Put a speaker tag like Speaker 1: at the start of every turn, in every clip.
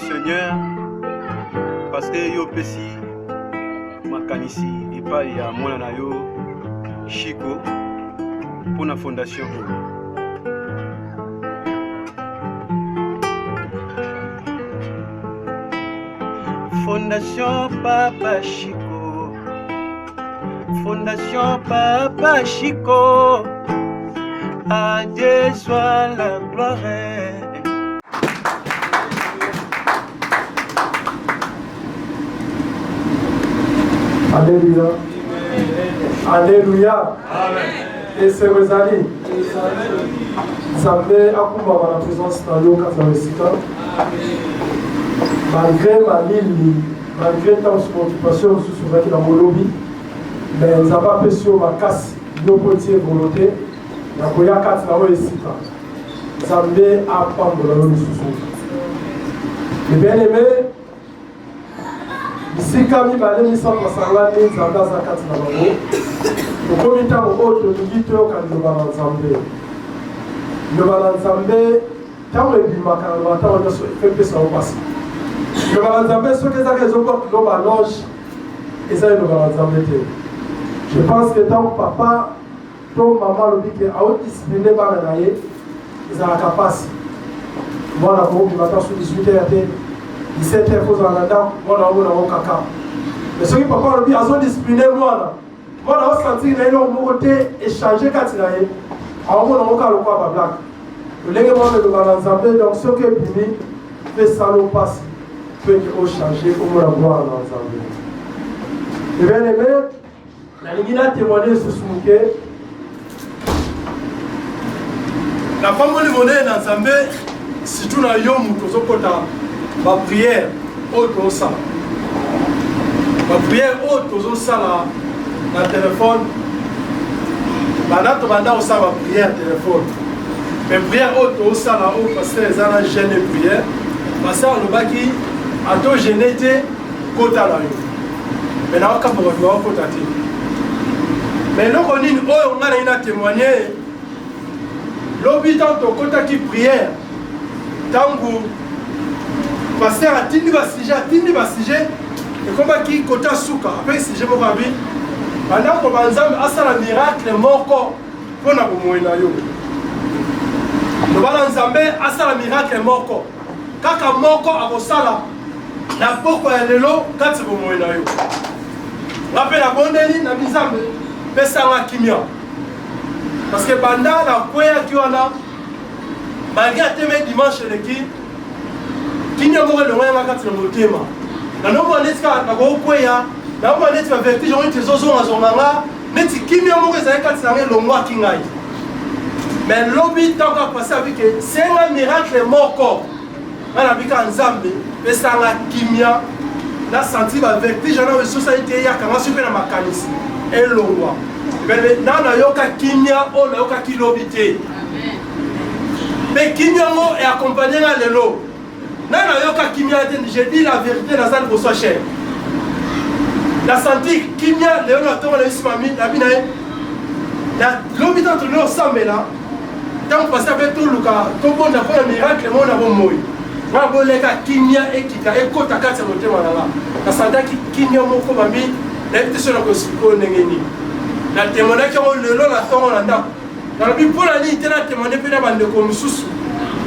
Speaker 1: Seigneur, parce que yo pesi makanisi et pas ya mwana na yo Chico pour la fondation. Fondation Papa Chico, Fondation Papa Chico, à Dieu soit la gloire.
Speaker 2: Alléluia. Alléluia. Amen. Et c'est Rosalie. Zambé akumba la présence dans l'eau quand ça récita. Malgré ma ligne, malgré tant son occupation sous ce dans mon lobby, mais nous n'avons pas pu sur ma casse, nos politiques volonté, la Goya 4 na récita. Zambé a pas de l'eau sous. Et bien aimé, ici, quand il va aller, il s'en va s'enlever, il s'en va s'enlever. Le comité au de l'unité au Canada de Zambé. Le Zambé, quand il dit que on a fait ça au passé. Le Zambé, ce que ça résout, le ballonge, et ça, le Zambé. Je pense que tant papa, ton maman, le dit que a discipliné par la naïe, ils ont la capacité. Moi, la bombe, il va sur 18h. 17 heures pour Zalanda, moi là où on a caca. Mais ce qui papa le dit, ils ont discipliné moi là. Moi là, on sentit qu'ils ont monté et changé quand il a eu. Alors moi, on a le quoi blague. Le léguement de l'Anzambé, donc ce qui est bimi, fait salon passe, peut changer comme on a voir dans l'Anzambé. Et bien aimé, la ligne a témoigné sur ce bouquet. La femme de monnaie dans l'Anzambé, si tout n'a yom ou tout ça, ma prière haute au sala. Ma prière haute au sala dans le téléphone. Pendant que au sala ma prière téléphone. Mais prière haute au sala au parce que les gens gênent les prières. Parce que le baki a tout gêné côté à la rue. Mais là on va voir côté. Mais là on a témoigné. L'habitant de côté qui prière. Tant que pasteur a tindi basije et comme qui côté souka après si je me rappelle pendant que banzam asala miracle moko pona bomoina yo le banzambe asala miracle moko kaka moko akosala na poko ya lelo kati bomoina yo rappel la bondeli na bizambe pesa nga kimia parce que banda la koya ki wana malgré teme dimanche le ki Kinya moko le ngoya ngaka tsina motema. Na no mwa netika na go kweya, na mwa netika vertige on te zozo ngazonganga, neti kinya moko ezali kati na longwa kingai. Mais lobi tanka passer avec c'est un miracle moko. Na bika nzambe, pesa nga kimia na senti ba vertige na société ya kanga super na makanisi. Et longwa. Mais na yoka kimia o na yoka kilobité. Amen. Mais kinya mo est accompagné na lelo. J'ai dit la vérité dans sa pour soi cher. La santé, Kimia, Léon a tombé la Ismami, la Binaï. L'hôpital entre nous ensemble là. Tant que passé avec tout le cas, tout le monde a fait un miracle, le monde a fait mourir. Moi, je vais Kimia et Kika, et Kota Katsa Motema là. La santé qui Kimia Moko Mami, la vie sur la Kosiko Nengeni. La témoignage qui a eu le long à temps en Anda. Dans la Bible, pour la nuit, il y a un témoignage de Komsusu.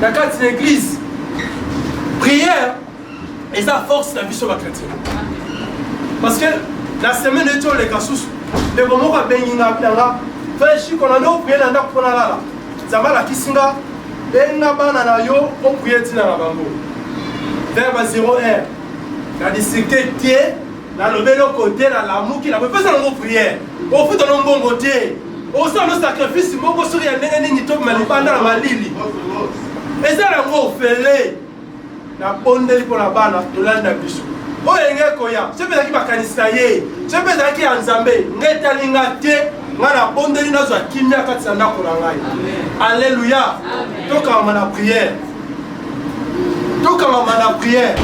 Speaker 2: La carte de l'église. Prière et ça force la vie sur la chrétienne. Parce que la semaine de tous les cas, les moments où on a fait chic, on a prié dans la pour la Zama la Kisinga, Benga Banana yo, on priait dans la bambou. Verbe 0R. La districté tiers, dans le vélo côté, dans l'amour qui n'a pas besoin de prière. Au foot dans le bon côté. Au sein de sacrifice, mon gosse rien n'est ni top, mais il pas dans la lili. Et ça, la mot fait na bondeli pour la bana de l'année biso. O yenge koya, c'est peut-être qui va canistayer, c'est peut-être qui ensemble, ngeta lingate, ngana bondeli na zo kimia katsa na ko ngai. Alléluia. Toka mana prière. Toka mana prière.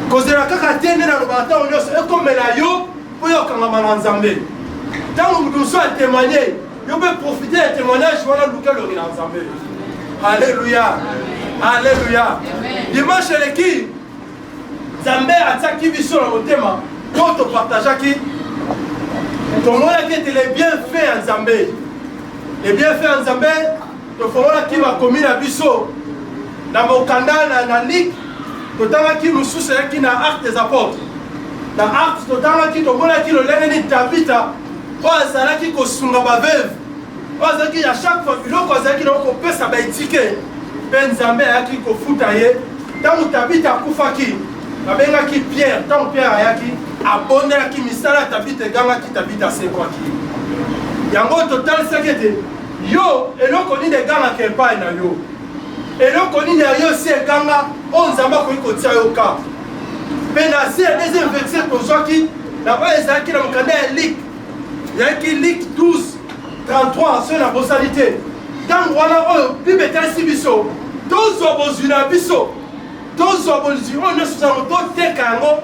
Speaker 2: Kozela kaka tene na lobata onyo e comme la yo, pour yo kanga mana nzambe. Tant que nous sommes témoigner, yo peut profiter des témoignages voilà luka lo nzambe. Alléluia. Alléluia. Dimanche les qui Nzambe ataki biso na motema to to partageaki tomonaki ete les bienfaits ya Nzambe les bienfaits ya Nzambe tofongonaki bakomi na biso na mokanda na ligue totangaki mosusu eyaki na Actes des Apôtres na Actes totangaki tomonaki lolenge nini Tabita oyo azalaki kosunga baveuve oyo azalaki ya chaque fois biloko azalaki na kopesa baetike mpe Nzambe ayaki kofuta ye ntango Tabita akufaki babengaki Pierre ntango Pierre ayaki abondelaki misala ya Tabita egangaki Tabita asekwaki yango totalisaki ete yo eloko nini egangaka epai na yo eloko nini ya yo si eganga oyo Nzambe akoki kotia yo ka mpe na se ya deuxième verset tozwaki na oyo ezalaki na mokanda ya Luc ezalaki Luc 12:33 so na bosali te ntango wana oyo bible etalisi biso tozwa bozwi na biso tozwa bozwi oyo nyonso zango toteka yango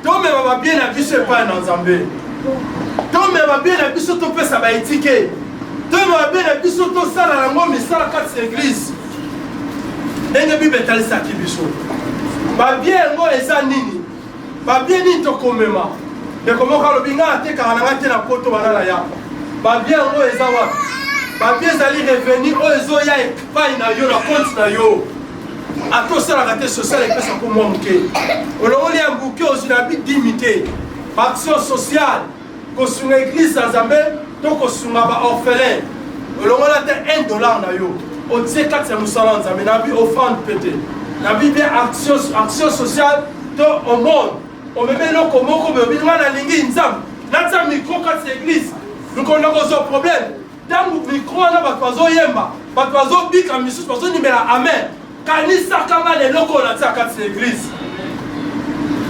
Speaker 2: tomema babie na biso epai na Nzambe tomema babie na biso topesa baetike tomema babie na biso tosala yango misala kati ya eglise ndenge bible etalisaki biso babie yango eza nini babie nini tokomema ndeko moko alobi ngai atekaka na ngai te na poto banana ya babie yango eza wapi babie ezali reveni oyo ezoya epai na yo na compte na yo ata osalaka te social epesa ko mwa moke olongoli ya mbuke ozwi na bidimi te baaction sociale kosunga eglise ya Nzambe to kosunga baorphelin olongola te $1 na yo otie kati ya mosala ya Nzambe na bi offrande pete na bi bien action sociale to omone omeme eloko moko boye obi nga nalingi Nzambe natia micro kati ya eglise nkonda kozwa problème ntango micro wana bato bazoyemba bato bazobika misusu bazonimela amen kanisaka nga leloko oyo natia kati ya eglise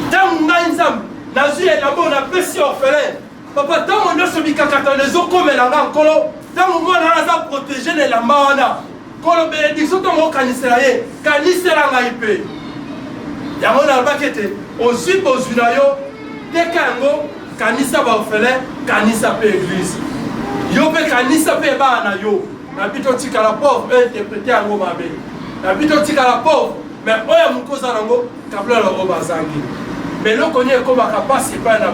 Speaker 2: ntango ngai Nzambe nazwi elamba oyo napesi orphelin papa ntango nyonso bikakatano ezokomela nga nkolo ntango mwana aza protege na elamba wana nkolo benediction ntango okanisela ye kanisela ngai mpe yango nalobaki ete ozwi bozwi na yo teka yango kanisa baorphelin kanisa mpe eglise yo mpe kanisa mpe ebaa na yo nabi totikala pauvre interprete yango mabe nabi totikala pauvre mais oyo moke oza nango kablala oyo bazangi mais eloko nini ekomaka mpasi epai na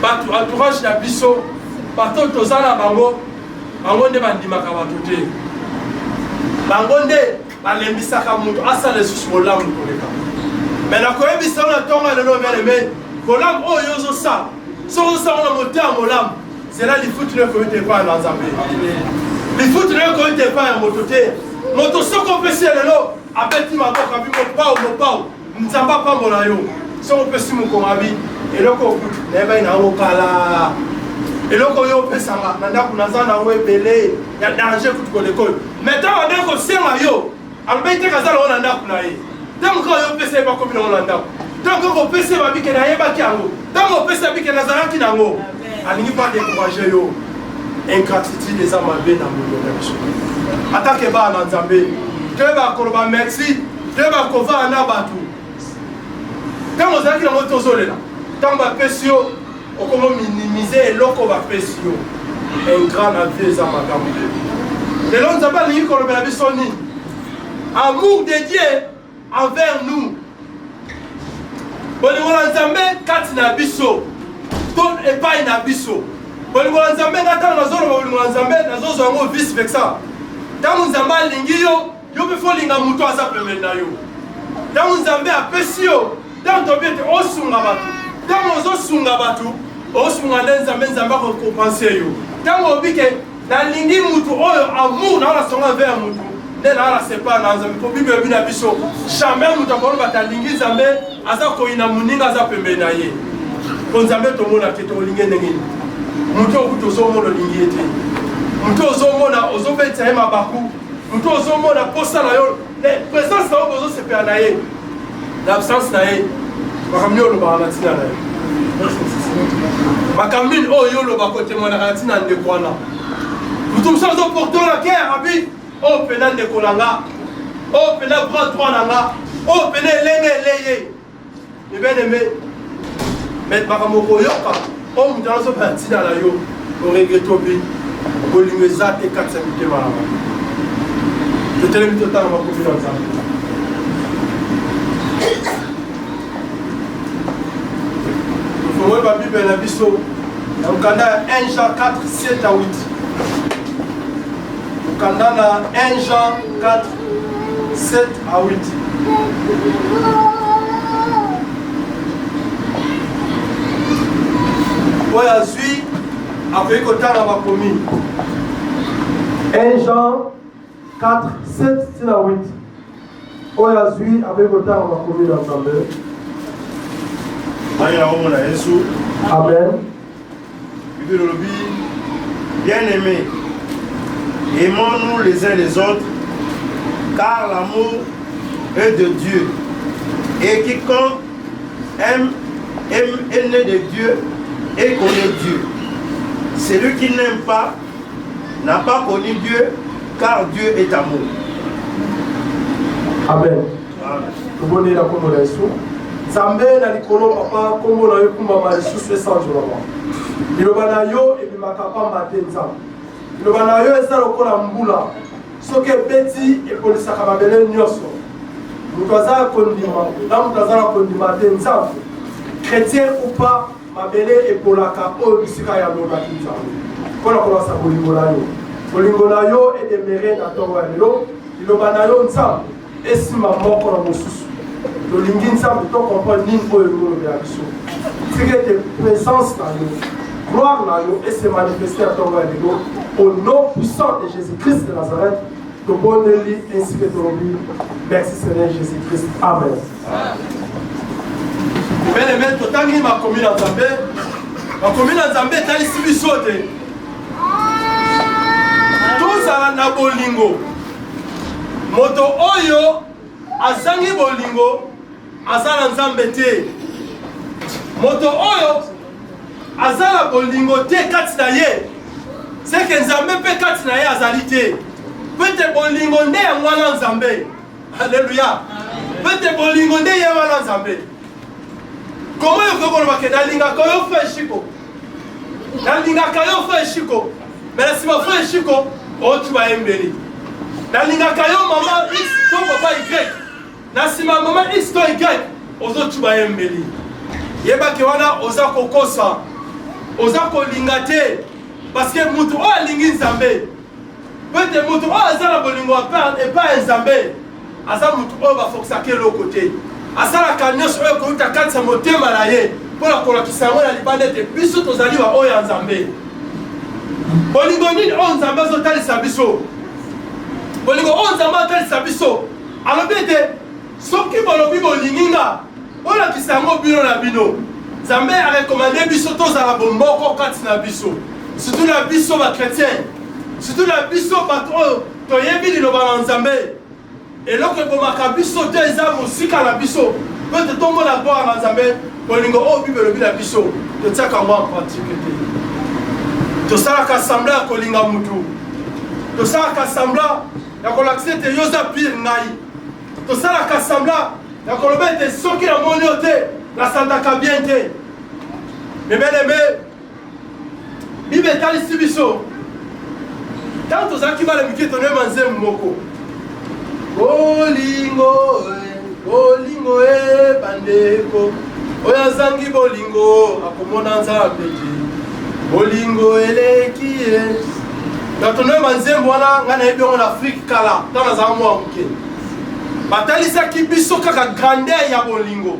Speaker 2: bato entourage na biso bato toza na bango nde bandimaka bato te bango nde balembisaka moto asala lisusu bolamu koleka mais nakoyebisa na ntongo lelo beleme bolamu oyo ozosala soki ozosala na motema molamu zela lifutu na ekoyite epai na Nzambe lifutu na ekoyite epai ya moto te moto soki opesi lelo abeti maboko abi mopau Nzambe apambola yo soki opesi mokongo abi eloko okuti nayebai na yango kala eloko oyo opesanga na ndako naza nango ebele ya danger kutu koleka oyo mais ntango andeki kosenga yo alobei te kaza nango na ndako na ye ntango kaka oyo opesa ye bakomi nango na ndako ntango kaka opesa ye babike nayebaki yango ntango opesa bike nazalaki nango alingi mpa décourage yo ingratitude eza mabe na moyo na biso atake baa na Nzambe toyeba koloba merci toyeba kovaa na bato ntango ozalaki nango tozolela ntango bapesi yo okomo minimize eloko bapesi yo ingrat na vie eza makambo te lelo Nzambe alingi kolobela biso nini amour de Dieu envers nous bolingo na Nzambe kati na biso to epai na biso bolingo na Nzambe nga ntango nazoloba bolingo na Nzambe nazozwa yango vice versa ntango Nzambe alingi yo yo mpe fo olinga moto aza pembeni na yo ntango Nzambe apesi yo ntango tobi ete osunga bato ntango ozosunga bato osunga nde Nzambe akokompense yo ntango obike nalingi mutu oyo amour na olasonga vers mutu nde na ala sepa na Nzambe po bible ebi na biso jamais mutu akoloba talingi Nzambe aza koyina moninga aza pembeni na ye po Nzambe tomona te tolingi ndenge nini mutu okuti ozomona olingi ye te mutu ozomona ozobetisa ye mabaku mutu ozomona posa na yo présence na yo bozosepela na ye na absence na ye makambo nini olobaka na ntina na ye makambo nini oyo olobaka kotemonaka na ntina ndeko wana mutu mosusu azoporte na kere abi oyo pena ndeko na nga oyo pena bras droit na nga oyo pena elenge eleye ebeneme mais makambo koyoka oyo mutu azopela ntina na yo oregrete obi bolingo eza te kati ya mitema na bango totelemi totala makomi na Nzambe Tomoe ba Bible na biso. Mukanda 1 Jean 4, 7 à 8. Mukanda na 1 Jean 4, 7 à 8. Oya zui akoki kotanga bakomi 1 Jean 4, 7 à 8. Oya zui akoki kotanga bakomi na Nzambe. Amen.
Speaker 3: Bien-aimés, aimons-nous les uns les autres, car l'amour est de Dieu. Et quiconque aime est né de Dieu et connaît Dieu. Celui qui n'aime pas n'a pas connu Dieu, car Dieu est amour.
Speaker 2: Amen. Amen. Nzambe na likolo papa kombo na yo kumbama lisusu esanjolama liloba na yo ebimaka pamba te nzambe liloba na yo eza lokola mbula soki ebeti ekolisaka mabele nyonso moto azala kondima na moto azala kondima te nzambe chrétien ou pas mabele epolaka oyo bisika ya lobaki nzambe mpona kolasa bolingo na yo bolingo na yo edemere na ntongo ya lelo liloba na yo nzambe esimba moko na mosusu tolingi nzambe to comprendre nini oyo elobela biso sike ete présence na yo gloire na yo et se manifester à ntongo ya lelo au nom puissant de Jésus-Christ de Nazareth tobondeli ainsi que tolobi merci Seigneur Jésus-Christ amen. Bien-aimé totangi makomi na nzambe makomi na nzambe etalisi biso te tozala na bolingo moto oyo azangi bolingo azala nzambe te moto oyo azala bolingo te kati na ye seke nzambe mpe kati na ye azali te pete bolingo nde ya mwana nzambe alleluya pete bolingo nde ye wana nzambe komo yokoki kolobake nalingaka yo fo eshiko nalingaka yo fo eshiko me na nsima fo eshiko otuba ye mbeli nalingaka yo mama x to papa y na nsima mama x to y ozotuba ye mbeli yebaki wana oza kokosa oza kolinga te parceke mutu oyo alingi nzambe pete mutu oyo aza na bolingo epai ya nzambe aza mutu oyo bafokisaka eloko te asalaka nyonso oyo kouta kati ya motema na ye mpona kolakisa yango na libanda ete biso tozali wa oyo ya nzambe bolingo nini oyo nzambe azotalisa biso bolingo oyo nzambe azotalisa biso alobi ete soki bolobi bolingi nga olakisa yango bino na bino nzambe arekomande biso tozala bomboko kati na biso surtout na biso bakretien surtout na biso bato oyo toyebi liloba na nzambe eloko ebomaka biso te eza mosika na biso mpe te tomona gloire na nzambe bolingo oyo bible elobi na biso totiaka yango en pratique te tosalaka sembla ya kolinga mutu tosalaka sembla ya kolakisa ete yo oza pire ngai tosalaka sembla ya koloba ete soki namoni yo te nasandaka bien te bien-aimé bible etalisi biso ntango tozalaki bana mike tonoyeba nzembo moko bolingo bandeko oyo azangi bolingo akomona nzambe te bolingo eleki ye na tonoyeba nzembo wana ngai nayebi yango na afrike kala ntango nazala mwa moke batalisaki biso kaka grandeur ya bolingo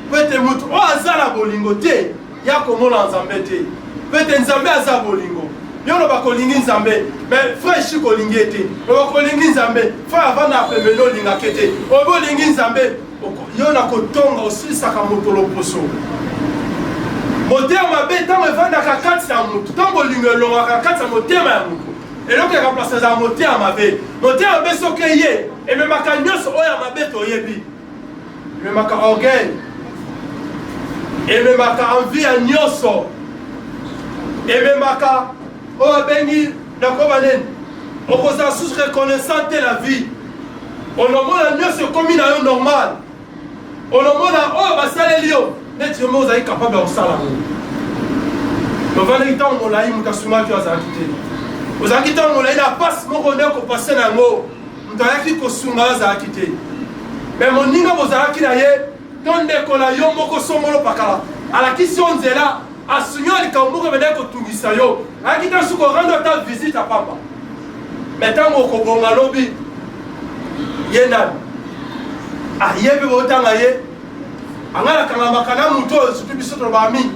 Speaker 2: po ete motu oyo aza na bolingo te ya komona nzambe te po ete nzambe aza bolingo yo loba kolingi nzambe mais frère shi kolingi ete loba kolingi nzambe frère avanda apemeli olingaka ete obi olingi nzambe yo na kotonga osilisaka moto loposo motema mabe ntango evandaka kati ya motu ntango bolingo elongaka kati ya motema ya motu eloko ekaplase ezala motema mabe motema mabe soki ye ememaka nyonso oyo ya mabe toyebi ememaka orgueil ememaka envie ya nyonso ememaka oyo abengi nakoba nini okozala susu reconnaissant te la vie onomona nyonso ekomi na yo normal onomona oyo basaleli yo neti yo mo ozali capable ya kosala yango ovandaki ntango molai moto asungaki yo azalaki te ozalaki ntango molai na pasi moko nde kopase na yango moto ayaki kosunga yo azalaki te me moninga bozalaki na ye to ndeko na yo moko songolo pakala alakisi yo nzela asunyo likambo moko bende kotungisa yo ayaki ta suki orendre ata visite apamba me ntango okobonga lobi ye nani aye mpe botanga ye angalakanga na moto oyo surtout biso toloba mingi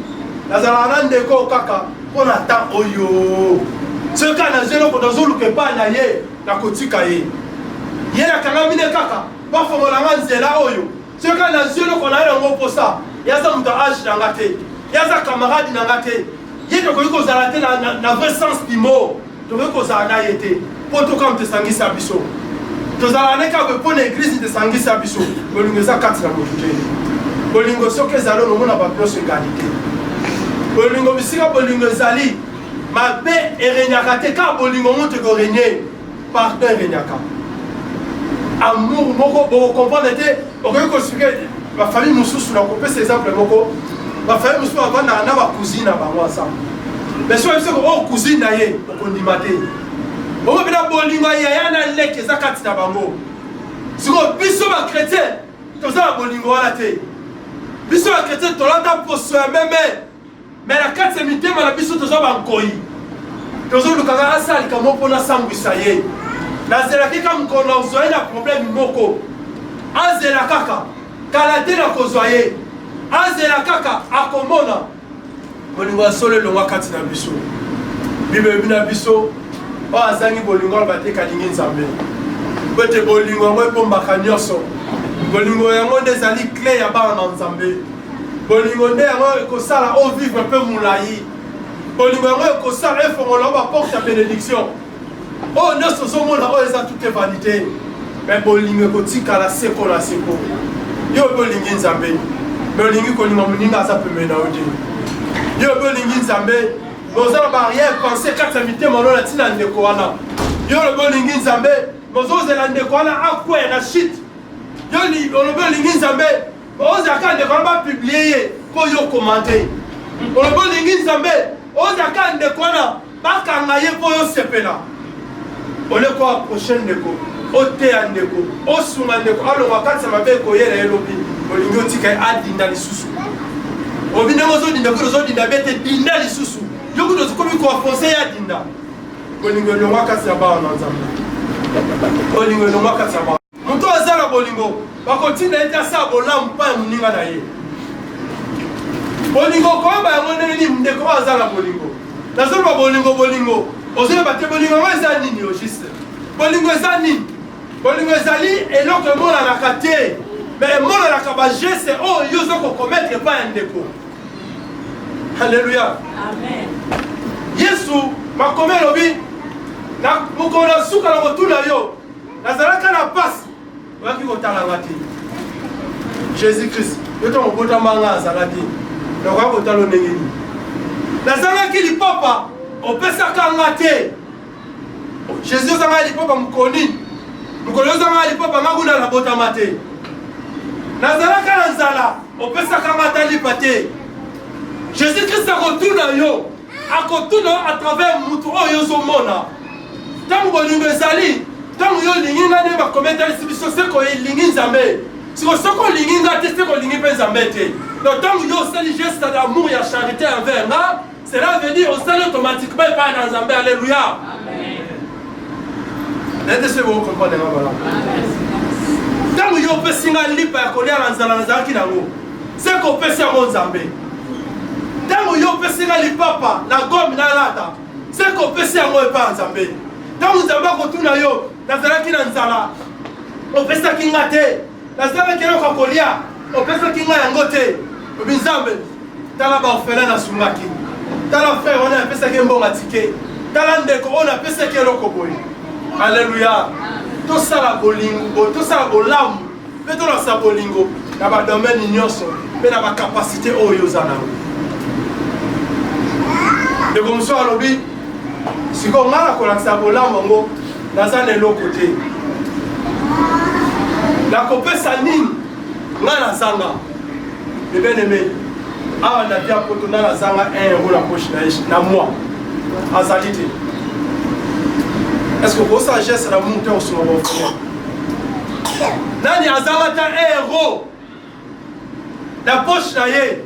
Speaker 2: nazalaka na ndeko kaka mpo na ta oyo soki kaka nazwi eloko nazoluka epai na ye nakotika ye ye nakanga mine kaka bafongolanga nzela oyo soki kaka nazwi eloko na ye nango mposa yaza moto age na nga te yaza camarade na nga te ye tokoki kozala te na vrai sens du mot tokoki kozala na ye te mpo toka moto esangisa biso tozala ne kaka mpo na eglise tesangisa biso bolingo eza kati na motu te bolingo soki ezali nomona bato nyonso egalite bolingo bisika bolingo ezali mabe erenyaka te kaka bolingo moto ekorenie pardon erenyaka amour moko bokokomprendre te okoki koexplike bafamille mosusu nakopesa exemple moko bafamille mosusu bavandaka na bacousine na bango ensemble mais soki bisoko oyo cousine na ye okondima te bongo mpena bolingo yaya na leke eza kati na bango sikoyo biso bakretien toza na bolingo wana te biso bakretien tolanda poso ya meme me na kati ya mitema na biso toza bankoyi tozolukaka asalika mo mpona asambwisa ye nazelaki ka mokolo ozwa ye na problème moko azela kaka kala te na kozwa ye azela kaka akomona bolingo ya solo elongwa kati na biso bible ebi na biso oyo azangi bolingo wana bateka lingi nzambe po ete bolingo yango ebombaka nyonso bolingo yango nde ezali cle ya bana na nzambe bolingo nde yango ekosala o vivre mpe molai bolingo yango ekosala efongola o baporte ya bénédiction oyo nyonso ozomona oyo eza toute vanité me bolingo ekotikala seko na seko yo mpe olingi nzambe me olingi kolinga moninga aza pembeni na yo te yo mpe olingi nzambe boza na barrière pensé kati ya mitema ono na ntina ndeko wana yo olobi olingi nzambe bozozela ndeko wana akwea na shit yo olobi olingi nzambe ozalaka ndeko wana bapiblie ye mpo yo komante olobi olingi nzambe ozalaka ndeko wana bakanga ye mpo yo sepela oleko aproche ndeko oteya ndeko osunga ndeko alongwa kati ya mabe ekoyela ye lobi olingi otika ye adinda lisusu obi ndenge ozodinda kuti ozodinda be te dinda lisusu yo kuti ozokomi koafonse ye adinda bolingo elongwa kati ya bawa na nzambe bolingo elongwa kati ya bawa moto aza na bolingo bakotinda ye te asala bolamu mpa ya moninga na ye bolingo koyeba yango ndenge nini ndeko oyo aza na bolingo nazoloba bolingo ozoyeba te bolingo yango eza nini yo juste bolingo eza nini bolingo ezali eloko emonanaka te me emonanaka bageste oyo yo oza kokometre epai ya ndeko alleluya yesu makomi elobi na mokolo na suka na kotuna yo nazalaka na pasi oyaki kotalanga te jésus christ yo to mobotamanga azala te nakoya kotala ndenge nini nazalaki lipapa opesaka nga te jésus ozanga lipapa mokoni mokolo ozanga lipapa nga kuna nabotama te nazalaka na nzala opesaka nga ta lipa te jésus christ akotuna yo akotuna yo à travers mutu oyo ozomona ntango bolingo ezali ntango yo olingi nga nde bakometalisi biso seko elingi nzambe siko soko olingi nga te seko olingi mpe nzambe te donc ntango yo osali geste d'amour ya charité envers nga cela veut dire osali automatiquement epai na nzambe alleluya nayete se bokokomprendre nga malamu ntango yo opesi nga lipa ya kolia na nzala nazalaki nango seko opesi yango nzambe ntango yo opesi nga lipapa na gomi nalata seko opesi yango epai ya nzambe ntango nzambe akotuna yo nazalaki na nzala opesaki nga te nazalaki eloko ya kolia opesaki nga yango te obi nzambe tala baorphelin nasungaki tala frère wana apesaki mbongo tike tala ndeko oyo apesaki eloko boye alleluya tosala bolingo tosala bolamu mpe tolasa bolingo na badomaine nyonso mpe na bakapasité oyo oza nango ndeko mosu alobi sikoyo ngai nakolakisa bolamu yango naza na eloko te nakopesa nini ngai nazanga ebeneme awa natia poto nga nazanga 1 euro na poche na moi azali te est-ce que kosala geste na mu te osunga baofele nani azanga ta 1 euro na poche na ye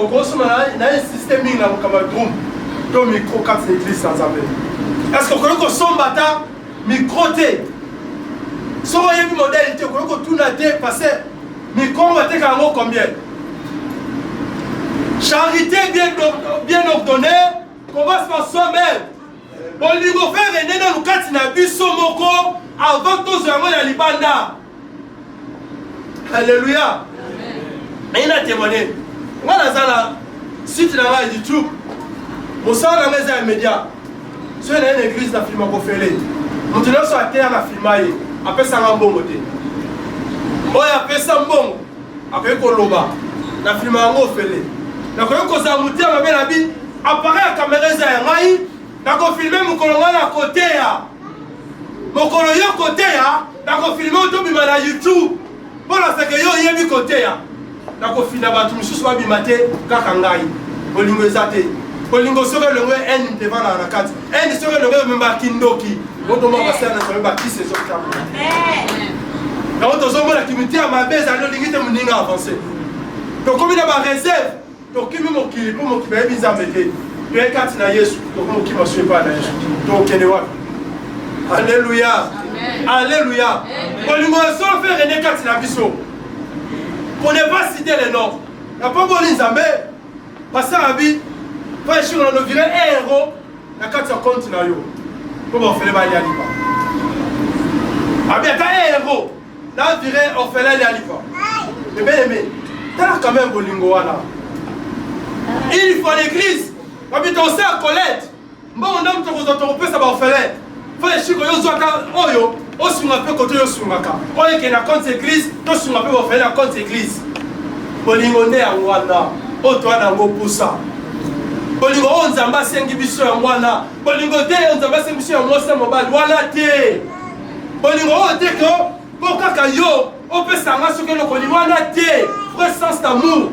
Speaker 2: au gros il y a un système qui est comme un groupe de micro 4 églises sans appel. Est-ce que vous connaissez que son bâtard micro-té? Si vous voyez le modèle, vous connaissez que tout n'a été passé. Micro, va être combien? Charité bien ordonnée, commence par soi-même. Bon, il faut faire un énorme dans le cadre de Bissomoko avant tous les gens de Libanda. Alléluia. Mais il a témoigné. Moi, dans la site de YouTube, je suis dans les médias. Si vous avez une église dans le film, vous faites. Nous tenons sur la terre à filmer. Après ça, on va monter. Moi, après ça, on après Koloba. Dans le film, on va faire. Donc, quand on a monté, on va faire la vie. Apparaît la caméra, on va filmer mon colonel à côté. Mon colonel à côté, on va filmer autour de YouTube. Pour la faire que yo y a mis côté. Donc, on finit à tout le monde, on va bimater, Kakangai. Bolingo Zate. Bolingo serait le roi N devant la carte. N serait le roi même à Kindoki. On va passer à la qui c'est ça. Donc, on a qui me dit à ma baisse, à l'origine de mon niveau avancé. Donc, comme il y a ma réserve, donc, qui me moque, pour me moquer, il m'a mis il y a un carte na Yesu, donc on ne suit pas na Yesu. Donc, il y a alléluia. Alléluia. Pour nous faire René carte na biso. Pour ne pas citer les noms. La pas bonne Nzambe, parce que Abi, pas sûr on virait 1 euro, la carte sur compte na yo. Comment on fait les bails à l'IPA? Abi, à 1 euro, là on dirait on fait les à l'IPA. Mais bien aimé, t'as quand même Bolingo là. Il faut l'église. Quand tu as à Colette, bon, on a un peu de ça va faire. Il faut que tu aies un peu de temps. On est dans compte église, tu as un peu de compte église. Bolingo ne a wana, o toi na go poussa. Bolingo on zamba 5 biso ya wana. Bolingo te on zamba 5 biso ya mosa mobile wana te. Bolingo o te ko, ko kaka yo, o pe sanga soki lo bolingo wana te. Vrai sens d'amour.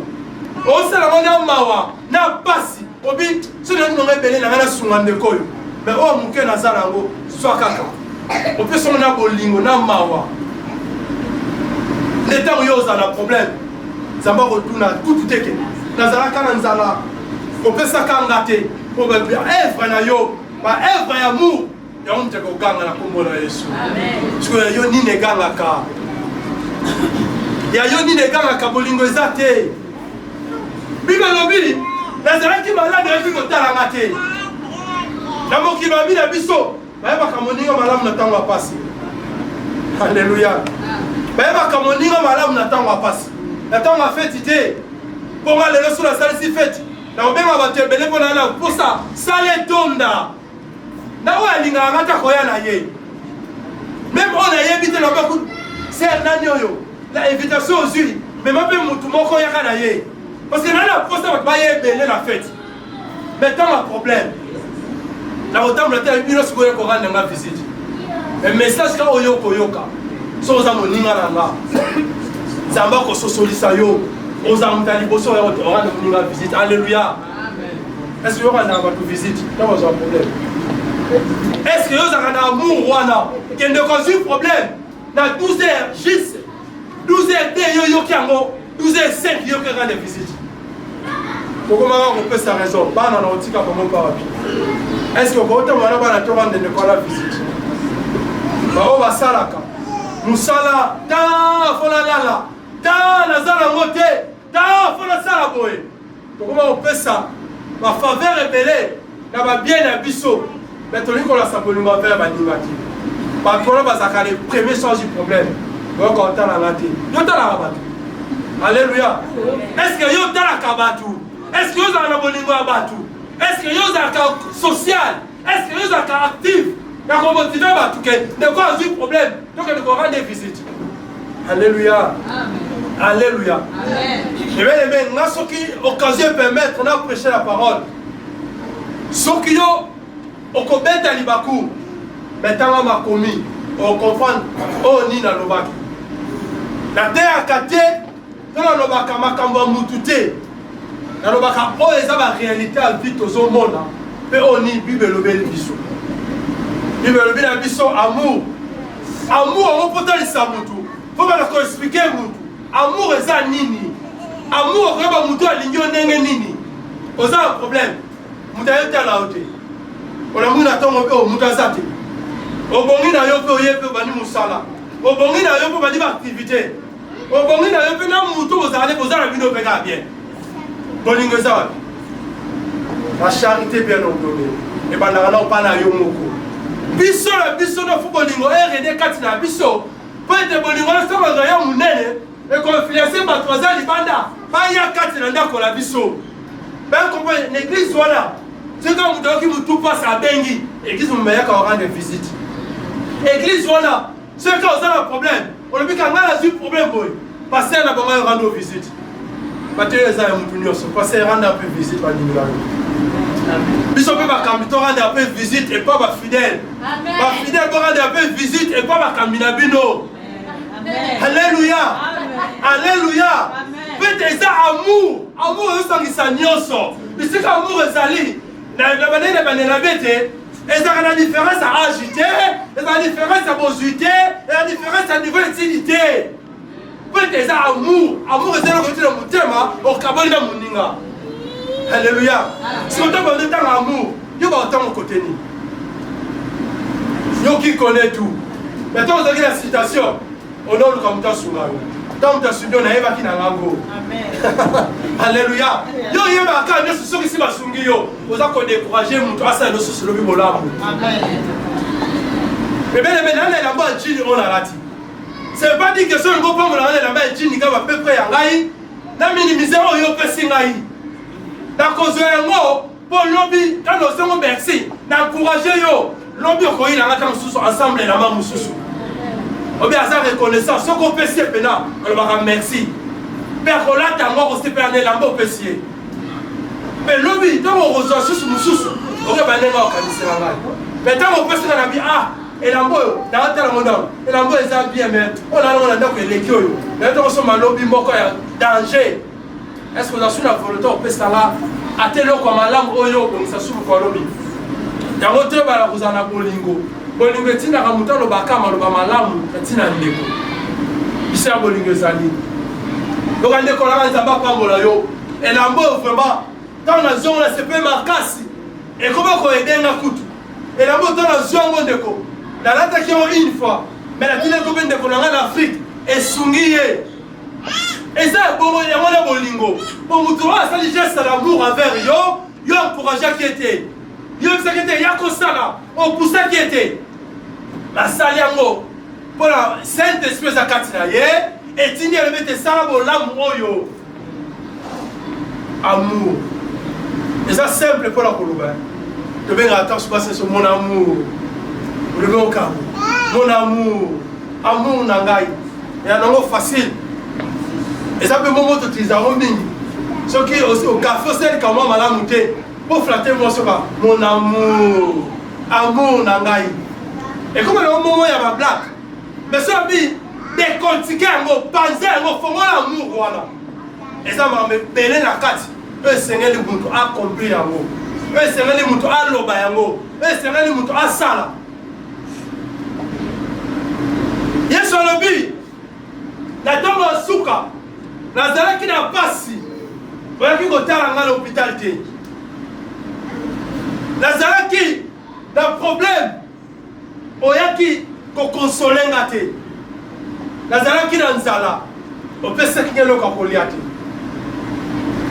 Speaker 2: O se la mona mawa, na pasi. Obi, si nous avons belé na ngana sungande koyo. Mais o muke na zalango, so kaka. O pe so na bolingo na mawa. N'étant yo za na problème. Zamba retourna tout teke. Na zala kana nzala. O pe sa kanga te. O be œuvre na yo, ba œuvre ya amour. Ya on te ko ganga na kombo na Yesu. Amen. Parce que yo ni ne ganga ka. Ya yo ni ne ganga ka bolingo ezate. Bible lobili. Nazaraki malade epi kotalanga te. Na mokili babi na biso bayebaka moninga malamu na ntango ya pasi. Alléluia. Bayebaka moninga malamu na ntango ya pasi. Na ntango ya feti te. Mponga lelo so nasalisi feti. Na kobenga bato ebele mpo na na mposa sala etonda. Na oyo alingaka nga ta koya na ye. Même oyo nayebi te nabaku ser nani oyo. La invitation ozwi. Mema mpe motu moko oyaka na ye. Parce que là, la poste va pas y aller la fête. Maintenant, un problème. La autant de terre, il y a une visite. Le message que vous avez, c'est que vous avez Zamba ko sosolisa yo. Vous avez une visite. Alléluia. Est-ce que vous avez une visite? Non, vous avez un problème. Est-ce que vous avez un amour? Il y a un problème. Dans 12 heures, 12 heures, 12 heures 5, il y a des visites. Pourquoi on peut sa raison? Est-ce que vous avez la visite? Nous sommes là, pourquoi on peut ça? Ma faveur est belle, la bien à bisso. Mais tu dis qu'on a sa bonne faire ma nimati. Par contre, le premier sens du problème. Donc on t'a la raté. Alléluia. Est-ce que vous avez la kabatou? Est-ce que vous avez la bolingo abatou? Est-ce que vous avez la social? Est-ce que vous avez la actif? Il y a un motivé abatou. De quoi vous avez un problème? Donc il faut rendre des visites. Alléluia. Amen. Alléluia. Amen. Et bien, nous avons occasion de permettre, on a prêché la parole. Ce qui est au Kobet à Libakou, maintenant on m'a commis, on comprend, on est dans le bac. La terre a caté, on a le bac à Makamba Moutouté. Dans le bac à oh, les la réalité à vite au monde. Mais on est Bible le bel biso. Bible le bel biso, amour. Amour, on peut dire ça, Moutou. Faut pas expliquer, Moutou. Amour est ça, Nini. amour okoyeba moto alingi yo ndenge nini oza na problème moto ayotala yo te olamongi na ntongo mpe moto aza te obongi na yo mpe oye mpe obandi mosala obongi na yo mpe obandi baactivité obongi na yo mpe na moto ozala te kozala bino mpe kaka bien bolingo eza wapi la charité bien ordonnée ebandaka na opa na yo moko biso na fu bolingo erede kati na biso mpo ete bolingo nasokoza yo monene ekonfluence bato baza libanda baya kati na ndako na biso bakomprendre na église wana soki moto ayoki motu mpasi abengi église momayaka orande visite église wana soki oza na problème olobi ka ngai nazwi problème boye paster na bango orande o visite batelo eza ya motu nyonso paster eranda mpe visite bandimila yo biso mpe bakambi torande mpe visite epa bafidèle bafidèle borande mpe visite epa bakambi na bino alléluia alléluia mpe eza amour ezosangisa nyonso bisika amour ezali na banene banela be te ezalaka na différence ya age te eza na différence ya bozwi te eza na différence ya niveau etili te mpo ete eza amour eza eloko eti na motema okaboli na moninga alléluia siko to bande ntango amour yo baotango koteni yoki connaît tout mais ntango ozalaki na citation onoluka moto asunga yo ntango moto asungi yo nayebaki na ngango alléluia yo oyebaka nyonso soki si basungi yo oza kodécourage moto asala nyonso lobi bolamu ebelebe na elamba ya jini oyo nalati c'est pas dit que so olingo mpambola na elamba ya jini kaka bapepre ya ngai na minimize oyo opesi ngai nakozwa yango mpo lobi ntango osengo merci naencourage yo lobi okoyina nga ntango mosusu ensemble elamba mosusu obi aza reconnaissance soki opesi ye mpena olobaka merci mpe akolata yango akosepela na elamba opesi ye mpe lobi ntango okozwa susu mosusu okeba ndenge okanisela ngai mpe ntango opesi nga na bi elamba oyo nakotala ngo ndango elamba oyo eza bien mais oyo nanango na ndako eleki oyo naye ntango osomba lobi moko ya danger est-ce que ozasu na volonté opesanga ate eloko ya malamu oyo obongisa suluku alobi yango te bala kozala na bolingo bolingo etindaka moto alobaka maloba malamu etina ndeko biso ya bolingo ezali loka ndeko nanga nzambe apambola yo elamba oyo vraiment ntango nazongo na sepe makasi ekomi koedenga kutu elamba oyo ntango nazwi yango ndeko nalataki yango une fois mais natina ekomi ndeko nanga na afrique esungi ye eza bongo yango na bolingo po moto oyo asali geste d'amour envers yo encourageaki ete yo yebisaki ete ya kosala opusaki ete basali yango mpona saint esprit eza kati na ye etindi elobi ete esala bolamu oyo amour eza simple mpona koloba tobengaka ta supaseso mon amour olobi okabo mon amour na ngai ya nango facile eza mpe momo totilizango mingi soki okafe oselika mwa malamu te po flate mosoka mon amour na ngai ekoma nango momo ya bablake mais so abi dekontike yango panza yango fongola amour wana eza makambo ebele na kati oyo esengeli moto akomplir yango oyo esengeli moto aloba yango oyo esengeli moto asala yesu alobi na ntongo ya suka nazalaki na pasi oyaki kotala nga na hôpital te nazalaki na problème oyaki kokonsole nga te nazalaki na nzala opesaki nga eloko ya kolia te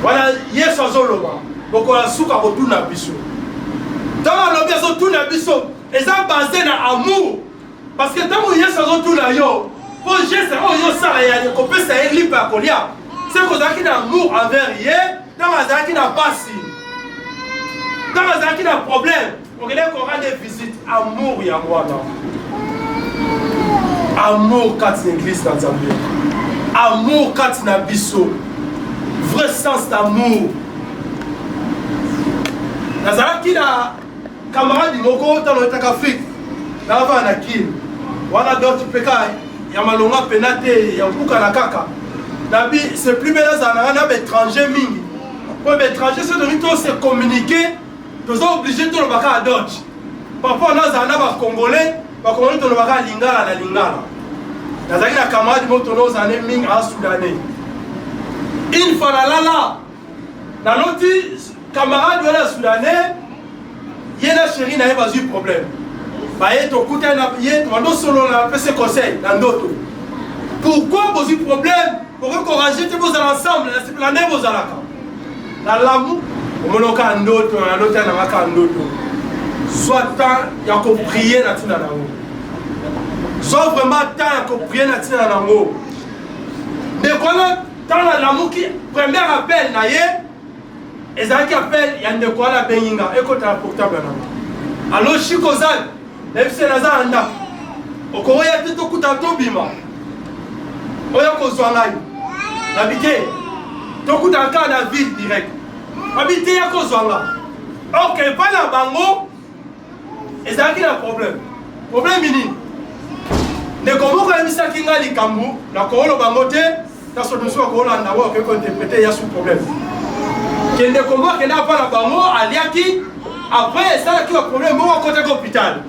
Speaker 2: wana yesu azoloba bokola suka kotuna biso ntango alobi azotuna biso eza base na amour parce que ntango yesu azotuna yo po geste oyo yosala ya kopesa ye lipa ya kolia seki ozalaki na amour envers ye ntango azalaki na pasi ntango azalaki na problème okendeki korande visite amour yango wana amour kati na église na nzambe amour kati na biso vrai sens d'amour nazalaki na camarade moko ntango etaka afrique nakavaa na kine wana doti mpeka ya malonga pena te ya mpuka na kaka nabi c'est plus belle azala nanga na baétranger mingi po baétranger so tongi tose communiquer toza obligé tolobaka ya dodge parfois nazala na bacongolais tolobaka lingala na lingala nazalaki na camarade moko tono ozala ne mingi asoudanais Une fois là, dans notre camarade de la Soudanais, il y a la chérie n'a pas eu de problème. Il y a solo ce conseil dans d'autres. Pourquoi vous avez problème? Pourquoi vous rangez vos ensemble? L'année vous allez dans l'amour, on a un d'autre, on a un autre. Soit tant il y a qu'on prier dans tina nango. Soit vraiment tant il y a qu'on prier dans tina nango. Mais quand dans l'amour qui premier appel naie, et ça qui appelle il y a de quoi la benginga et quand tu portable nango. Alors chikozal, même si naza anda. Okoya tito kutato bima. Oya kozwangai. Habité. Tokuta ka na ville direct. Habité ya kozwanga. OK, pas na bango. Et ça qui a un problème. Problème mini. Ne comment quand ça qui ngali kambu, na kolo bangote, ta solution ko la ndawo ke ko interpréter ya sous problème. Que ne comment que n'a pas la bango aliaki après ça qui a problème bon côté hôpital.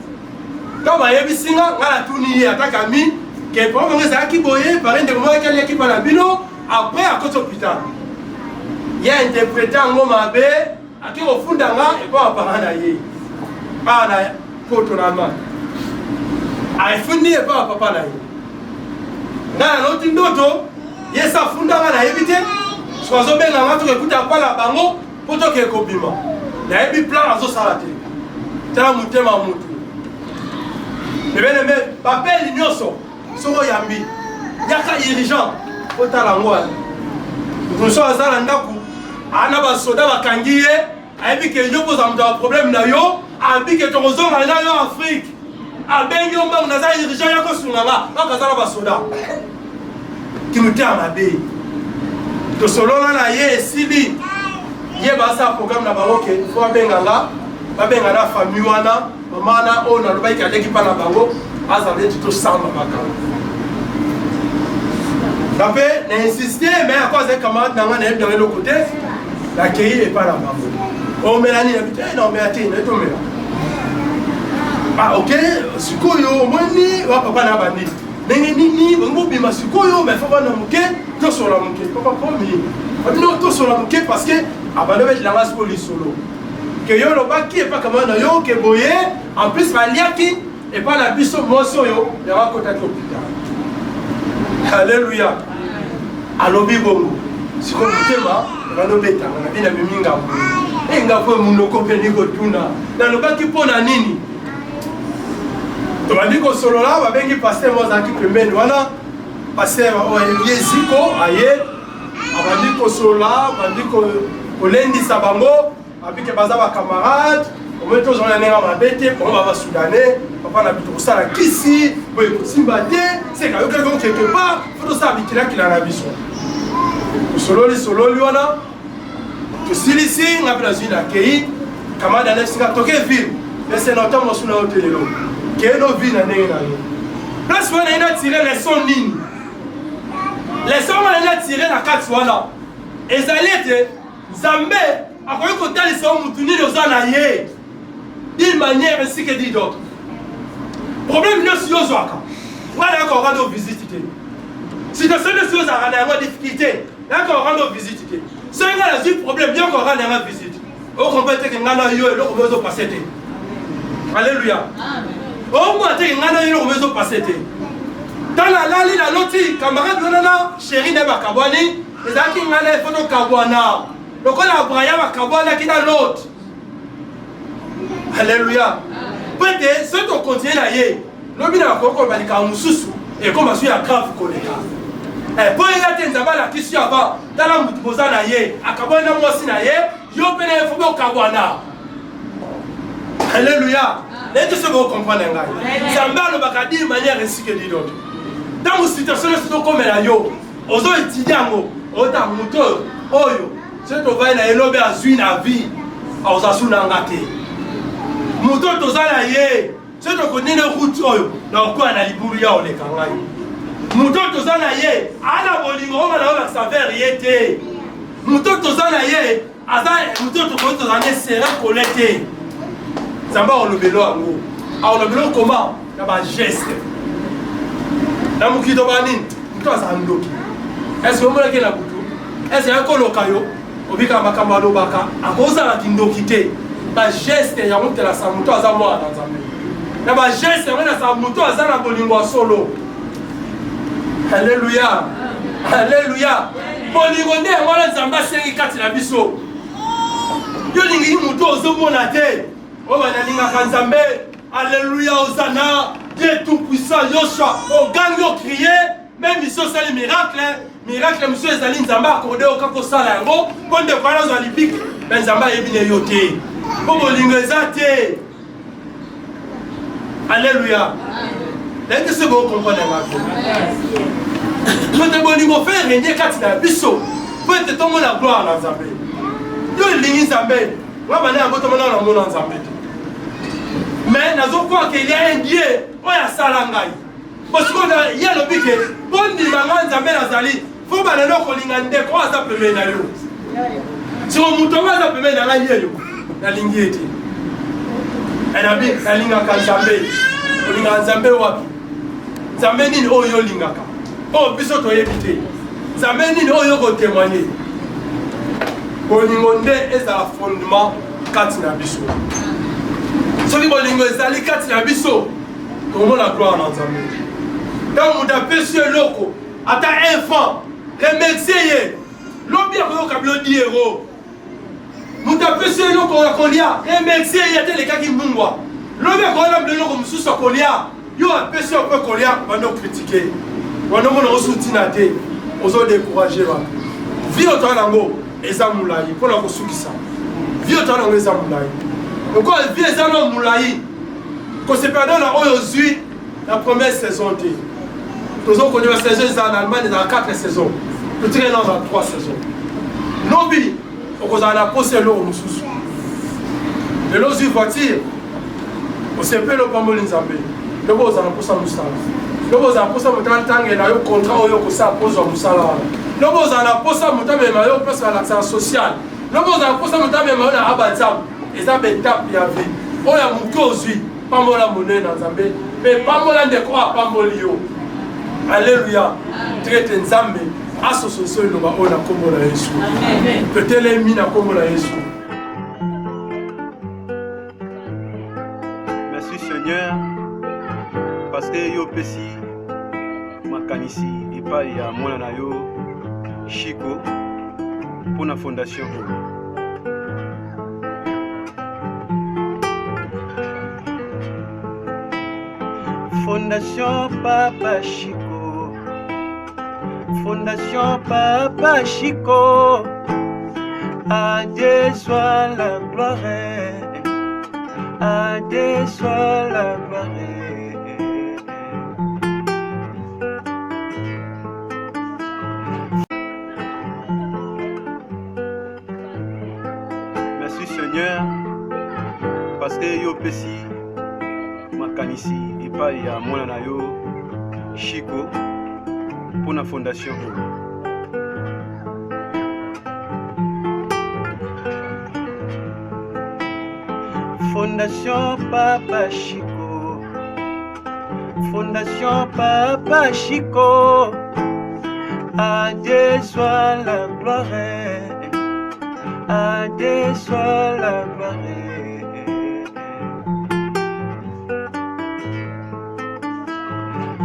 Speaker 2: Quand va yebi singa ngala tuni ataka mi que problème ça qui boye par une moment qu'elle qui pas la bino après à côté hôpital. Il y a interprété en ngoma be aki ofunda nga et pas parana ye. Pas na kotonama aifundi e pa papa na ye na loti ndoto yesa funda na ebite swazo benga ngatu ekuta pala bango poto ke kobima na ebi plan azo salate tala mutema mutu bebele me papel nyoso soko yambi yaka dirigeant otala ngwa muso azala ndaku ana ba soda bakangiye aibi ke yo poza mta problème na yo abi ke tozonga na yo Afrique abengi omba unaza dirigeant yako sunganga bakazala basoda kimutia mabe to solola na ye esili ye basa programme na bango ke fo abenganga babenga na famille wana mama na ona loba ikadeki pa na bango azale to samba baka d'après na insister mais à cause des camarades na ngana de l'autre côté la kei est pas la bango o melani na bité non mais atine to mela. Ah ok, sikoyo mwani wa papa na bandi. Nenge nini bango bima sikoyo mais faut pas na muke to sur la muke. Papa promis. Non to sur la muke parce que abano bet la masse poli solo. Que yo lo ba qui est pas comme na yo que boye en plus maliaki et pas la biso moso yo ya wa kota hôpital. Alléluia. Alobi bongo. Sikoyo mutema bano beta na bina miminga. Enga fo munoko peni ko tuna. Na lo ba ki pona nini? Tobandi ko solola babengi pasteur mozaki pembeni wana pasteur Olivier Ziko aye abandi ko solola bandi ko kolendisa bango abike baza ba camarade ometo zona nenga mabete pour ba soudanais papa na bito sala kisi boye ko simbate c'est ka yo quelqu'un quelque part faut ça bikira kila na biso sololi wana to silisi na Brazil akei kamada na singa toke ville mais c'est notre temps sous na hôtel là que nos vies n'ont rien. Place où on a tiré les sons lignes. Les sons on a tiré la carte voilà. Et ça l'était Zambé a quoi côté les sons mutuni de zanaye. D'une manière ainsi que dit d'autres. Problème ne sur Zouaka. Voilà encore rendre visite. Si de ce ne sont à rendre difficulté, d'accord rendre visite. C'est un problème bien encore rendre visite. Au compétent que ngana yo et l'autre besoin passer. Alléluia. Au moins, tu as un passé. Dans la lali, la noti, camarade, chérie de Bakabouani, les acquis n'allaient pas au Kabouana. Donc, on a Braya Bakabouana qui est dans l'autre. Alléluia. Peut-être, ceux qui continuent à y aller, l'homme n'a pas encore dit qu'un sous et comme je suis à grave collègue. Et pour y aller, nous avons la question avant, dans la moutouza na ye, à Kabouana, moi aussi na ye, yo pénètre au Kabouana. Alléluia. Et tout ce que vous comprenez, ça me va dire de manière ainsi que dit d'autres. Dans une situation, c'est comme la yo. Aux autres étudiants, aux autres mouteurs, oyo, c'est que vous voyez la élobe à zuine à vie, aux asuna ngate. Mouteur tous à la ye, c'est que vous connaissez le route oyo, dans quoi on a libouria ou les kangaï. Mouteur tous à la ye, à la bolingo, on a la saveur yété. Mouteur tous à la ye, à la mouteur tous à la serré collecté. Zamba on le vélo en haut. Alors le vélo comment? Il y a un geste. Dans mon kito banin, toi ça ndoki. Est-ce que vous voulez que la boutou? est-ce que koloka yo obika makambo alobaka akozala kindoki te ba geste ya motela sa moto aza mwana na Nzambe na ba geste ya sa moto aza na bolingo solo. Alléluia. Alléluia. Bolingo nde mwana Nzambe asengi kati na biso. Yo lingi moto ozomona te. O bana linga Nzambe. Alléluia, Hosanna. Dieu tout puissant Yoshua. O gang yo crier, même monsieur sali miracle. Miracle monsieur ezali Nzambe accordé au kako sala yango. Bonde kwa na zali mais Nzambe yebine yo te. Bo bolingo ezate. Alléluia. Est-ce que c'est bon comprendre ma vie? Notre bolingo fait régner kati na biso. Pour être tombé la gloire na Nzambe. Yo lingi Nzambe. Wa bana yango tombé na mona Nzambe. Mais nazo croire qu'il y a un Dieu oya sala ngai. Parce que ya lobike bondi manga Nzambe nazali. Faut bana no kolinga ndeko aza pembe na yo. Si on mutonga aza pembe na ngai yo. Na lingi eti. Enabi kalinga ka Nzambe. Kolinga Nzambe wapi? Nzambe nini oyo lingaka? Oh biso to yebite. Nzambe nini oyo ko témoigner. Bolingo nde ezala fondement kati na biso. Soki bolingo ezali kati na biso komona gloire na Nzambe. Donc muda pesi eloko ata enfant remercier ye. Lobi akoyoka bilo diero. Muda pesi eloko akolia remercier ye te lekaki mbungwa. Lobi akoyoka bilo eloko mususu akolia. Yo apesi ope kolia bando critiquer. Bando mona osutina te. Ozo décourager ba. Vi oto nango eza mulai pona kosukisa. Vi oto nango eza mulai. Pourquoi vie est un homme moulaï? Quand c'est pendant la Oyozui, la première saison. Nous avons connu la saison en Allemagne dans 4 saisons. Nous tirons dans 3 saisons. Lobby, on a posé l'eau au sous. De l'eau sur voiture, on s'est fait le pambolin Zambé. Le beau a posé un moussala. Le beau a posé un temps et a eu contrat au Yoko sa pose un moussala. Le beau a posé un temps et a eu place à l'accent social. Le beau a posé un temps et a eu à Abatzam. Et ça fait tape ya vie. On a mon cause, pas mon la monnaie dans Zambé, mais pas mon la décor, pas mon lio. Alléluia. Traite Nzambe. Association de l'Oba, on a comme la Yesu. Peut-être les mines comme la Yesu.
Speaker 1: Merci Seigneur. Parce que yo pesi makanisi et pas ya mona na yo Chico pour la fondation. Fondation Papa Chico, Fondation Papa Chico, à Dieu soit la gloire, à Dieu soit la gloire. Merci Seigneur, parce que yo pesi makanisi et pas ya mona na yo Chico pour la fondation. Fondation Papa Chico, Fondation Papa Chico, à Dieu soit la gloire, à Dieu soit la gloire.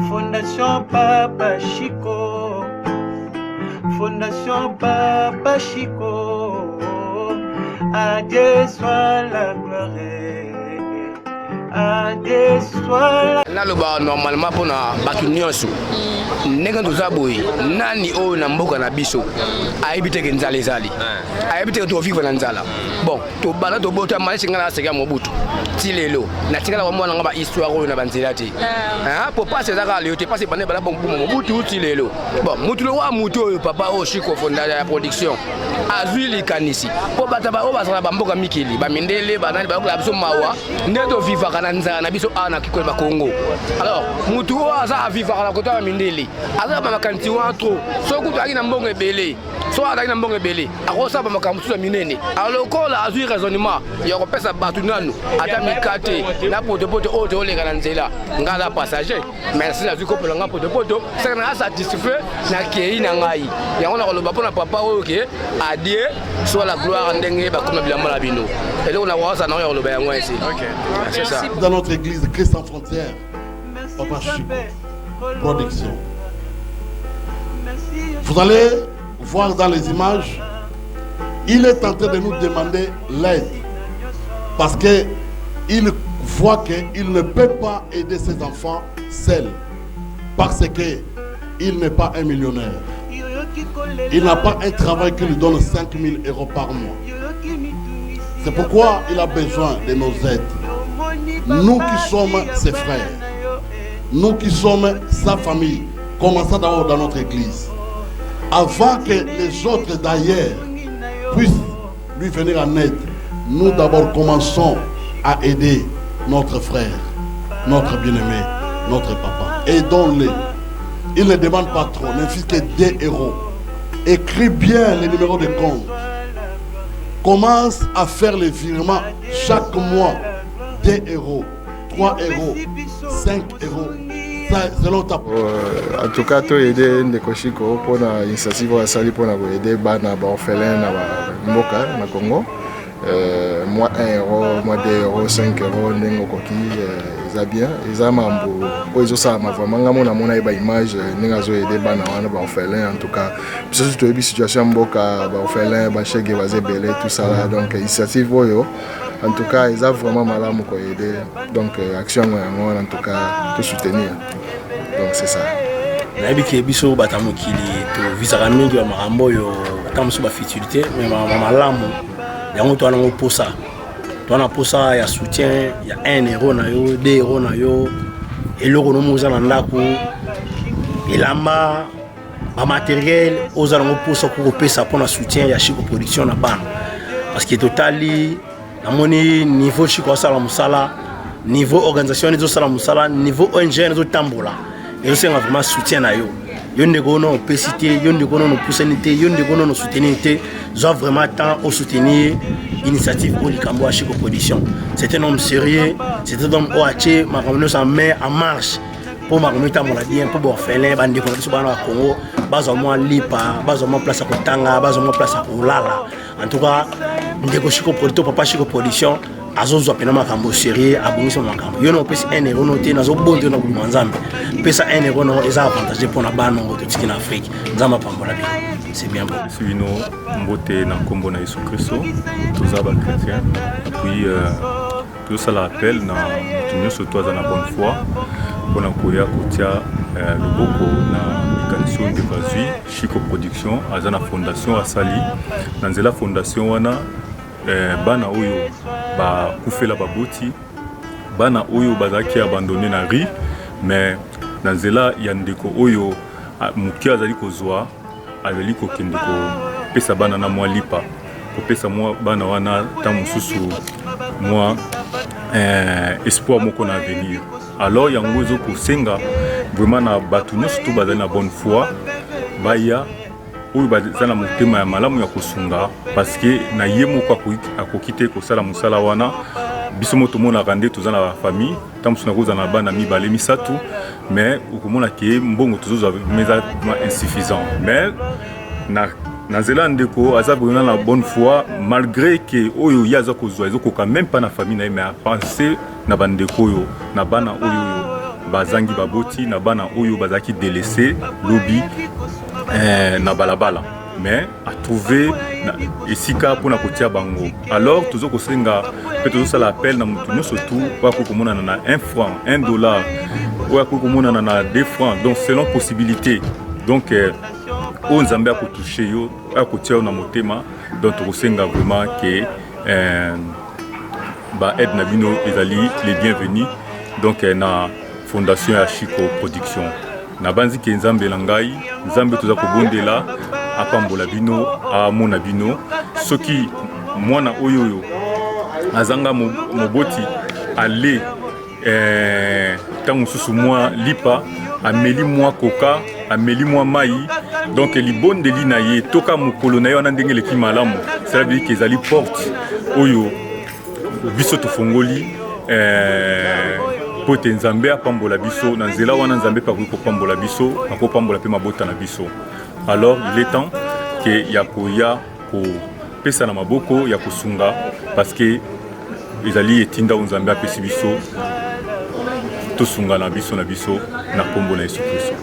Speaker 1: Fondation Papa Chico, Fondation Papa Chico, à Dieu soit la gloire, à Dieu soit la
Speaker 4: naloba normalement pona batu nyonso ndenge tozaboyi nani oyo na mboka na biso ayebite ke nzala ezali ayebite ke tovivre na nzala bon tobala tobota malisi ngana aseka mobutu ti lelo na tingala komona nga ba histoire oyo na banzela te po pase ezaka leo te pase bane bala bon mobutu ti lelo bon mutu lo wa mutu oyo papa oyo Chico fonda ya production azwi likanisi po bata ba o bazala bamboka mikili bamindele banani bakola biso mawa ndeto vivaka na nzala na biso ana kikola ba Congo. Alors mutu o aza vivaka na kota mindele aza ba makanti wa trop soku to aki na mbongo ebele so azali na mbongo ebele akosala bamakambo mosusu ya minene alokola azwi raisonnement ya kopesa bato nanu ata mikate na potopoto oyo tooleka na nzela ngai aza passager mais nasi nazwi kopola ngai potopoto saka na asatisfait na kei na ngai yango na koloba mpo na papa oyo ke adie soit la gloire ndenge bakoma bilamba na bino eloko na koasa nango ya koloba yango esi c'est ça.
Speaker 5: Dans notre église Christ sans frontières, Papa Chico Production. Vous allez voir dans les images, il est en train de nous demander l'aide parce qu'il voit qu'il ne peut pas aider ses enfants seul parce qu'il n'est pas un millionnaire. Il n'a pas un travail qui lui donne 5 000 € par mois. C'est pourquoi il a besoin de nos aides. Nous qui sommes ses frères, nous qui sommes sa famille, commençons d'abord dans notre église. Avant que les autres d'ailleurs puissent lui venir en aide, nous d'abord commençons à aider notre frère, notre bien-aimé, notre papa. Aidons-les. Il ne demande pas trop, ne fût que 2 €. Écris bien les numéros de compte. Commence à faire les virements chaque mois. 2 €, 3 €, 5 €. Selon ta...
Speaker 6: En tout cas, tu as aidé Ndeko Chico pour l'initiative à Sali pour aider les orphelins na Mboka, na Congo. Moi 1 €, moi 2 €, 5 €, Ndengo Koki, ils bien. Ils ont mambo. Ils ont ça, ma vraiment, on a une image, nous avons aidé les orphelins en tout cas. Surtout une situation Mboka, les orphelins, les chèques, les belés, tout ça là. Donc l'initiative, en tout cas, ils ont vraiment mal à aider. Donc action, en tout cas, tout soutenir. Donc c'est ça.
Speaker 7: nayebi ke biso bata mokili tovizaka mingi ya makambo oyo ata mosusu bafutilité mais malamu yango towana ngo posa towana posa ya soutien ya 1 € na yo 2 € na yo eloko nomo oza na ndako elamba bamateriel oza nango posa kokopesa mpona soutien ya Chico Production na bana parce que totali namoni niveau Chico asala mosala niveau organisation ezosala mosala niveau ONG ezotambola ezosenga vraiment soutien na yo yo ndeko no opesité yo ndeko no poussalité yo ndeko no soutenir zo vraiment temps au soutenir initiative au likambo à Chico Production. C'est un homme sérieux, c'est un homme oaché makamno sa met en marche pour makamita mon bien pour orphelin bande ko biso bana Congo bazo mo lipa bazo mo place ko tanga bazo mo place ko lala. En tout cas ndeko Chico Production papa Chico Production azozo pena makambo sérieux abongiso makambo yo no pesi 1 € noté nazo bondo na bulima nzambe pesa 1 € no eza avantage pour na bana ngo tiki na Afrique nzamba pambola bi c'est bien bon
Speaker 8: suino mbote na kombo na Yesu Kristo toza ba chrétien puis tout ça l'appel na tunyo surtout za na bonne foi pour na koya kotia loboko na kanso de bazui Chico Production azana fondation asali na nzela fondation wana bana oyo ba kufela baboti bana oyo bazaki abandonné na ri mais na nzela ya ndeko oyo muki azali kozwa azali kokende ko pesa bana na mwa lipa ko pesa mwa bana wana ta mususu mwa espoir moko na avenir alors yango ezo kosenga vraiment na batu nyonso to bazali na bonne foi baya oyo bazana motema ya malamu ya kosunga parce que na ye moko akokite kosala mosala wana biso moto mona rande tozana ba famille tamusu na kozana bana mibale misatu mais okomona ke mbongo tozoza meza insuffisant mais na zela ndeko aza vraiment na bonne foi malgré que oyo yaza kozwa ezokoka même pas na famille na ye mais penser na bandeko oyo na bana oyo bazangi baboti na bana oyo bazaki délaissé lobby na balabala mais à trouver esika pour na kotia bango alors tozo kosenga pe tozo sala appel na mutu nyo surtout kwa kokomona na 1 franc 1 dollar ou kwa kokomona na 2 francs donc selon possibilité donc on nzambe a toucher yo a kotia na motema donc tokosenga vraiment que ba aide na bino ezali les bienvenus donc na fondation ya Chico Production na banzi ke nzambe langai nzambe toza kobondela apambola bino amona bino soki mwana oyoyo azanga moboti ale tango susu mwa lipa ameli mwa koka ameli mwa mai donc libondeli na ye toka mokolo na ye wana ndenge eleki malamu cela veut dire que ezali porte oyo biso tofongoli po ete nzambe apambola biso na nzela wana nzambe pakoki kopambola biso akopambola mpe mabota na biso. Alors il est temps ke ya koya kopesa na maboko ya kosunga parce que ezali etinda oyo nzambe apesi biso tosunga na biso na kombo na Yesu Kristo.